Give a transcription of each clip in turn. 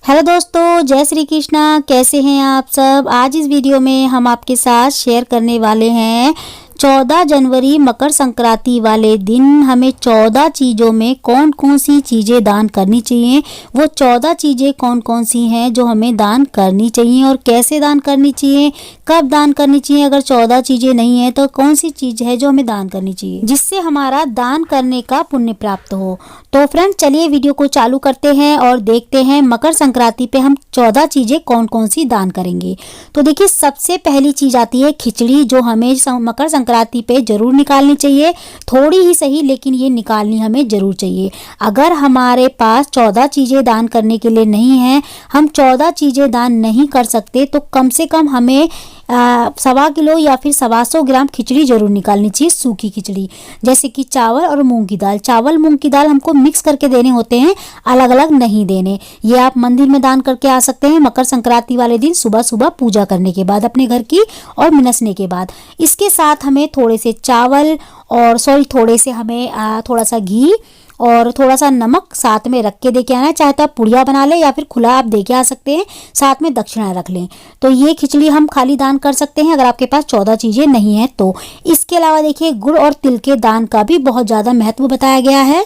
Hello दोस्तों, जय श्री कृष्णा। कैसे हैं आप सब। आज इस वीडियो में हम आपके साथ शेयर करने वाले हैं 14 जनवरी मकर संक्रांति वाले दिन हमें 14 चीज़ों में कौन कौन सी चीज़ें दान करनी चाहिए। वो 14 चीज़ें कौन कौन सी हैं जो हमें दान करनी चाहिए और कैसे दान करनी चाहिए, कब दान करनी चाहिए। अगर 14 चीज़ें नहीं है तो कौन सी चीज़ है जो हमें दान करनी चाहिए जिससे हमारा दान करने का पुण्य प्राप्त हो। तो फ्रेंड्स, चलिए वीडियो को चालू करते हैं और देखते हैं मकर संक्रांति पे हम 14 चीज़ें कौन कौन सी दान करेंगे। तो देखिए, सबसे पहली चीज़ आती है खिचड़ी, जो हमें मकर संक्रांति पे जरूर निकालनी चाहिए। थोड़ी ही सही, लेकिन ये निकालनी हमें जरूर चाहिए। अगर हमारे पास 14 चीज़ें दान करने के लिए नहीं है, हम 14 चीज़ें दान नहीं कर सकते, तो कम से कम हमें 1.25 किलो या फिर 125 ग्राम खिचड़ी जरूर निकालनी चाहिए। सूखी खिचड़ी, जैसे कि चावल और मूंग की दाल। चावल मूंग की दाल हमको मिक्स करके देने होते हैं, अलग अलग नहीं देने। ये आप मंदिर में दान करके आ सकते हैं मकर संक्रांति वाले दिन, सुबह सुबह पूजा करने के बाद अपने घर की और मिनसने के बाद। इसके साथ हमें थोड़े से चावल और थोड़े से हमें थोड़ा सा घी और थोड़ा सा नमक साथ में रख के दे के आना है। चाहे तो आप पुड़िया बना लें या फिर खुला आप दे के आ सकते हैं, साथ में दक्षिणा रख लें। तो ये खिचड़ी हम खाली दान कर सकते हैं अगर आपके पास 14 चीज़ें नहीं है तो। इसके अलावा देखिए, गुड़ और तिल के दान का भी बहुत ज़्यादा महत्व बताया गया है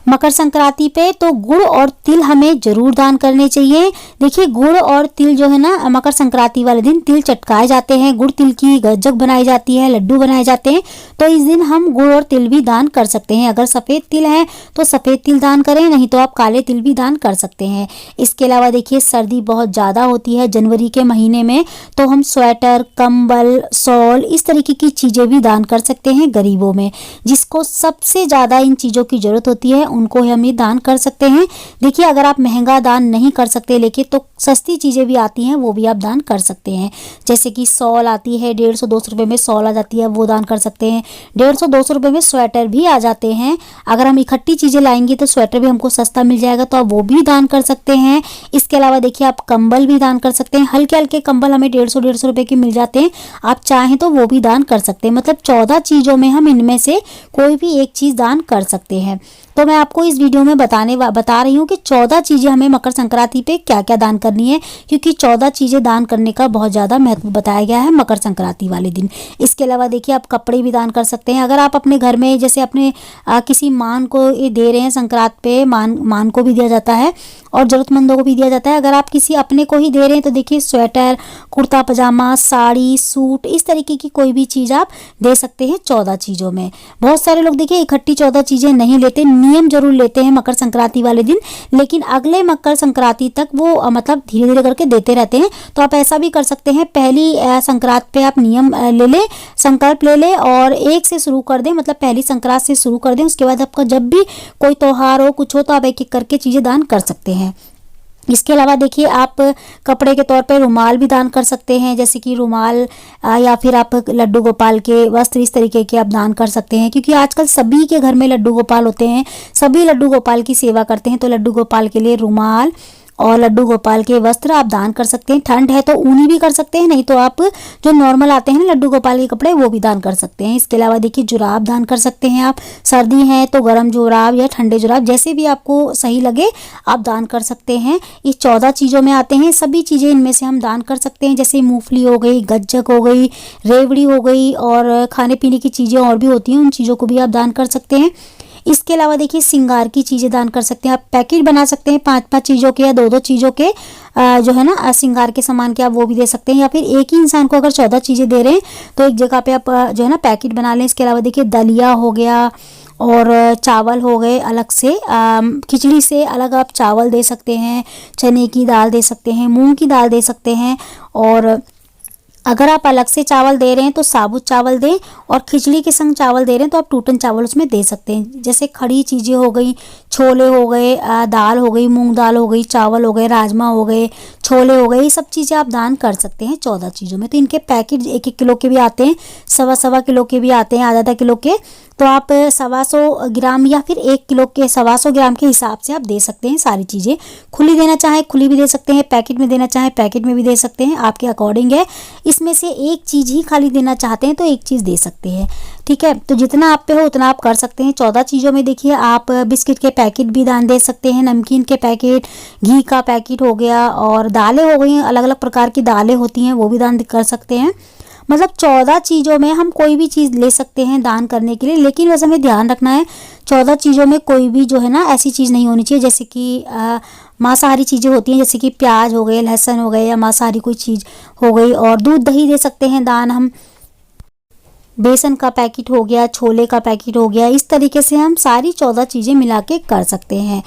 मकर संक्रांति पे। तो गुड़ और तिल हमें जरूर दान करने चाहिए। देखिए, गुड़ और तिल जो है ना, मकर संक्रांति वाले दिन तिल चटकाए जाते हैं, गुड़ तिल की गज्जक बनाई जाती है, लड्डू बनाए जाते हैं। तो इस दिन हम गुड़ और तिल भी दान कर सकते हैं। अगर सफ़ेद तिल है तो सफ़ेद तिल दान करें, नहीं तो आप काले तिल भी दान कर सकते हैं। इसके अलावा देखिए, सर्दी बहुत ज़्यादा होती है जनवरी के महीने में, तो हम स्वेटर, कंबल, शॉल, इस तरीके की चीज़ें भी दान कर सकते हैं गरीबों में। जिसको सबसे ज़्यादा इन चीज़ों की ज़रूरत होती है उनको हम ये दान कर सकते हैं। देखिए, अगर आप महंगा दान नहीं कर सकते लेकिन तो सस्ती चीज़ें भी आती हैं, वो भी आप दान कर सकते हैं। जैसे कि शॉल आती है, 150-200 रुपये में शॉल आ जाती है, वो दान कर सकते हैं। 150-200 रुपये में स्वेटर भी आ जाते हैं। अगर हम इकट्ठी चीज़ें लाएंगे तो स्वेटर भी हमको सस्ता मिल जाएगा, तो आप वो भी दान कर सकते हैं। इसके अलावा देखिए, आप कंबल भी दान कर सकते हैं। हल्के हल्के कंबल हमें 150-150 रुपये के मिल जाते हैं, आप चाहें तो वो भी दान कर सकते हैं। मतलब 14 चीज़ों में हम इनमें से कोई भी एक चीज़ दान कर सकते हैं। तो मैं आपको इस वीडियो में बता रही हूँ कि 14 चीज़ें हमें मकर संक्रांति पे क्या क्या दान करनी है, क्योंकि 14 चीज़ें दान करने का बहुत ज़्यादा महत्व बताया गया है मकर संक्रांति वाले दिन। इसके अलावा देखिए, आप कपड़े भी दान कर सकते हैं। अगर आप अपने घर में जैसे अपने किसी मान को ये दे रहे हैं, संक्रांति पे मान को भी दिया जाता है और ज़रूरतमंदों को भी दिया जाता है। अगर आप किसी अपने को ही दे रहे हैं तो देखिए, स्वेटर, कुर्ता पजामा, साड़ी, सूट, इस तरीके की कोई भी चीज़ आप दे सकते हैं 14 चीज़ों में। बहुत सारे लोग देखिए इकट्ठी 14 चीज़ें नहीं लेते, नियम जरूर लेते हैं मकर संक्रांति वाले दिन, लेकिन अगले मकर संक्रांति तक वो मतलब धीरे धीरे करके देते रहते हैं। तो आप ऐसा भी कर सकते हैं, पहली संक्रांति पे आप नियम ले लें, संकल्प ले लें और 1 से शुरू कर दें। मतलब पहली संक्रांति से शुरू कर दें, उसके बाद आपका जब भी कोई त्योहार हो, कुछ हो, तो आप एक एक करके चीज़ें दान कर सकते हैं। इसके अलावा देखिए, आप कपड़े के तौर पे रुमाल भी दान कर सकते हैं। जैसे कि रुमाल या फिर आप लड्डू गोपाल के वस्त्र, इस तरीके के आप दान कर सकते हैं, क्योंकि आजकल सभी के घर में लड्डू गोपाल होते हैं, सभी लड्डू गोपाल की सेवा करते हैं। तो लड्डू गोपाल के लिए रुमाल और लड्डू गोपाल के वस्त्र आप दान कर सकते हैं। ठंड है तो ऊनी भी कर सकते हैं, नहीं तो आप जो नॉर्मल आते हैं ना लड्डू गोपाल के कपड़े, वो भी दान कर सकते हैं। इसके अलावा देखिए, जुराब दान कर सकते हैं आप। सर्दी है तो गर्म जुराब या ठंडे जुराब, जैसे भी आपको सही लगे आप दान कर सकते हैं। इस 14 चीज़ों में आते हैं सभी चीज़ें, इनमें से हम दान कर सकते हैं। जैसे मूंगफली हो गई, गज्जक हो गई, रेवड़ी हो गई और खाने पीने की चीज़ें और भी होती हैं, उन चीज़ों को भी आप दान कर सकते हैं। इसके अलावा देखिए, श्रृंगार की चीज़ें दान कर सकते हैं। आप पैकेट बना सकते हैं 5-5 चीज़ों के या 2-2 चीज़ों के, जो है ना श्रृंगार के सामान के, आप वो भी दे सकते हैं। या फिर एक ही इंसान को अगर 14 चीज़ें दे रहे हैं तो एक जगह पे आप जो है ना पैकेट बना लें। इसके अलावा देखिए, दलिया हो गया और चावल हो गए अलग से, खिचड़ी से अलग आप चावल दे सकते हैं, चने की दाल दे सकते हैं, मूंग की दाल दे सकते हैं। और अगर आप अलग से चावल दे रहे हैं तो साबुत चावल दें, और खिचड़ी के संग चावल दे रहे हैं तो आप टूटन चावल उसमें दे सकते हैं। जैसे खड़ी चीज़ें हो गई, छोले हो गए, दाल हो गई, मूंग दाल हो गई, चावल हो गए, राजमा हो गए, छोले हो गए, ये सब चीज़ें आप दान कर सकते हैं 14 चीज़ों में। तो इनके पैकेट 1-1 किलो के भी आते हैं, 1.25 किलो के भी आते हैं, आधा किलो के। तो आप 125 ग्राम या फिर 1 किलो के 125 ग्राम के हिसाब से आप दे सकते हैं सारी चीज़ें। खुली देना चाहें खुली भी दे सकते हैं, पैकेट में देना चाहें पैकेट में भी दे सकते हैं, आपके अकॉर्डिंग है। इसमें से एक चीज़ ही खाली देना चाहते हैं तो एक चीज़ दे सकते हैं, ठीक है। तो जितना आप पे हो उतना आप कर सकते हैं। 14 चीज़ों में देखिए आप बिस्किट के पैकेट भी दान दे सकते हैं, नमकीन के पैकेट, घी का पैकेट हो गया, और दालें हो गई, अलग अलग प्रकार की दालें होती हैं वो भी दान कर सकते हैं। मतलब 14 चीज़ों में हम कोई भी चीज़ ले सकते हैं दान करने के लिए, लेकिन बस हमें ध्यान रखना है 14 चीज़ों में कोई भी जो है ना ऐसी चीज़ नहीं होनी चाहिए जैसे कि मांसाहारी चीज़ें होती हैं, जैसे कि प्याज हो गए, लहसुन हो गए, या मांसाहारी कोई चीज़ हो गई। और दूध दही दे सकते हैं दान हम, बेसन का पैकेट हो गया, छोले का पैकेट हो गया। इस तरीके से हम सारी 14 चीज़ें मिला के कर सकते हैं।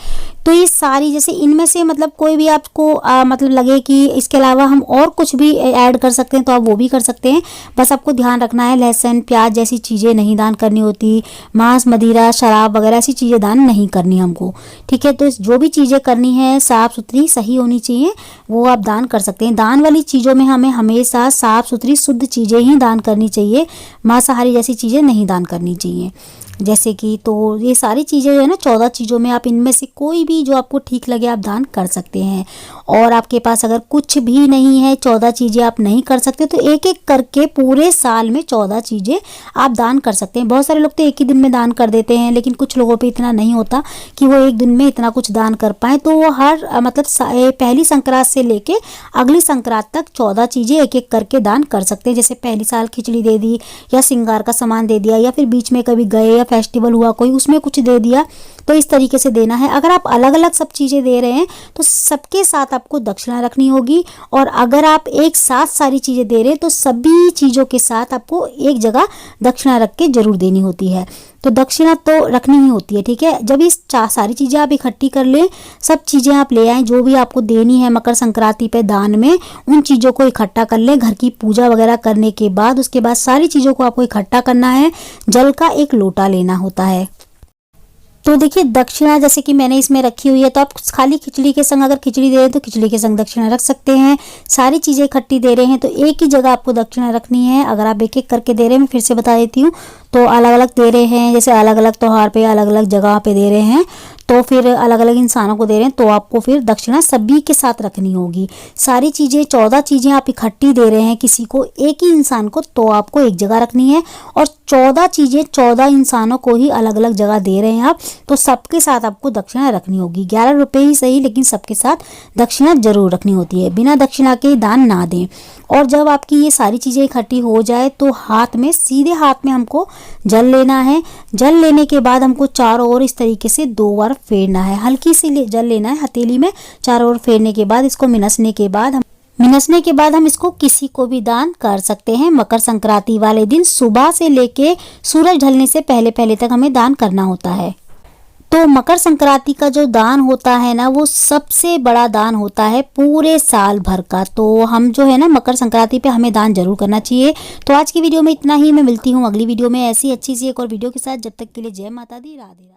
तो ये सारी, जैसे इनमें से मतलब कोई भी आपको मतलब लगे कि इसके अलावा हम और कुछ भी ऐड कर सकते हैं तो आप वो भी कर सकते हैं। बस आपको ध्यान रखना है लहसुन प्याज जैसी चीज़ें नहीं दान करनी होती, मांस मदिरा शराब वगैरह ऐसी चीज़ें दान नहीं करनी हमको, ठीक है। तो जो भी चीज़ें करनी है साफ़ सुथरी सही होनी चाहिए, वो आप दान कर सकते हैं। दान वाली चीज़ों में हमें हमेशा साफ़ सुथरी शुद्ध चीज़ें ही दान करनी चाहिए, मांसाहारी जैसी चीज़ें नहीं दान करनी चाहिए। जैसे कि तो ये सारी चीज़ें जो है ना 14 चीज़ों में आप इनमें से कोई भी जो आपको ठीक लगे आप दान कर सकते हैं। और आपके पास अगर कुछ भी नहीं है, 14 चीज़ें आप नहीं कर सकते, तो एक एक करके पूरे साल में 14 चीज़ें आप दान कर सकते हैं। बहुत सारे लोग तो एक ही दिन में दान कर देते हैं, लेकिन कुछ लोगों पे इतना नहीं होता कि वो एक दिन में इतना कुछ दान कर पाएँ। तो वो हर मतलब पहली संक्रांत से लेके अगली संक्रांत तक 14 चीज़ें एक एक करके दान कर सकते हैं। जैसे पहली साल खिचड़ी दे दी, या श्रृंगार का सामान दे दिया, या फिर बीच में कभी गए या फेस्टिवल हुआ कोई उसमें कुछ दे दिया, तो इस तरीके से देना है। अगर आप अलग अलग सब चीज़ें दे रहे हैं तो सबके साथ आपको दक्षिणा रखनी होगी, और अगर आप एक साथ सारी चीज़ें दे रहे हैं तो सभी चीज़ों के साथ आपको एक जगह दक्षिणा रख के जरूर देनी होती है। तो दक्षिणा तो रखनी ही होती है, ठीक है। जब इस सारी चीज़ें आप इकट्ठी कर लें, सब चीज़ें आप ले आएँ जो भी आपको देनी है मकर संक्रांति पे दान में, उन चीज़ों को इकट्ठा कर लें। घर की पूजा वगैरह करने के बाद उसके बाद सारी चीज़ों को आपको इकट्ठा करना है। जल का एक लोटा लेना होता है। तो देखिए दक्षिणा जैसे कि मैंने इसमें रखी हुई है, तो आप खाली खिचड़ी के संग, अगर खिचड़ी दे रहे हैं तो खिचड़ी के संग दक्षिणा रख सकते हैं। सारी चीज़ें इकट्ठी दे रहे हैं तो एक ही जगह आपको दक्षिणा रखनी है। अगर आप एक एक करके दे रहे हैं, मैं फिर से बता देती हूँ, तो अलग अलग दे रहे हैं, जैसे अलग अलग त्यौहार पे अलग अलग जगह पे दे रहे हैं, तो फिर अलग अलग इंसानों को दे रहे हैं, तो आपको फिर दक्षिणा सभी के साथ रखनी होगी। सारी चीज़ें 14 चीज़ें आप इकट्ठी दे रहे हैं किसी को, एक ही इंसान को, तो आपको एक जगह रखनी है। और 14 चीज़ें 14 इंसानों को ही अलग अलग जगह दे रहे हैं आप, तो सबके साथ आपको दक्षिणा रखनी होगी। 11 रुपये ही सही, लेकिन सबके साथ दक्षिणा जरूर रखनी होती है। बिना दक्षिणा के दान ना दें। और जब आपकी ये सारी चीज़ें इकट्ठी हो जाए तो हाथ में, सीधे हाथ में हमको जल लेना है। जल लेने के बाद हमको चारों ओर इस तरीके से 2 बार फेरना है। हल्की सी जल लेना है हथेली में, चारों ओर फेरने के बाद इसको मिनसने के बाद हम इसको किसी को भी दान कर सकते हैं। मकर संक्रांति वाले दिन सुबह से लेके सूरज ढलने से पहले पहले तक हमें दान करना होता है। तो मकर संक्रांति का जो दान होता है ना, वो सबसे बड़ा दान होता है पूरे साल भर का। तो हम जो है ना मकर संक्रांति पे हमें दान जरूर करना चाहिए। तो आज की वीडियो में इतना ही। मैं मिलती हूँ अगली वीडियो में ऐसी अच्छी सी एक और वीडियो के साथ। जब तक के लिए जय माता दी, राधे राधे।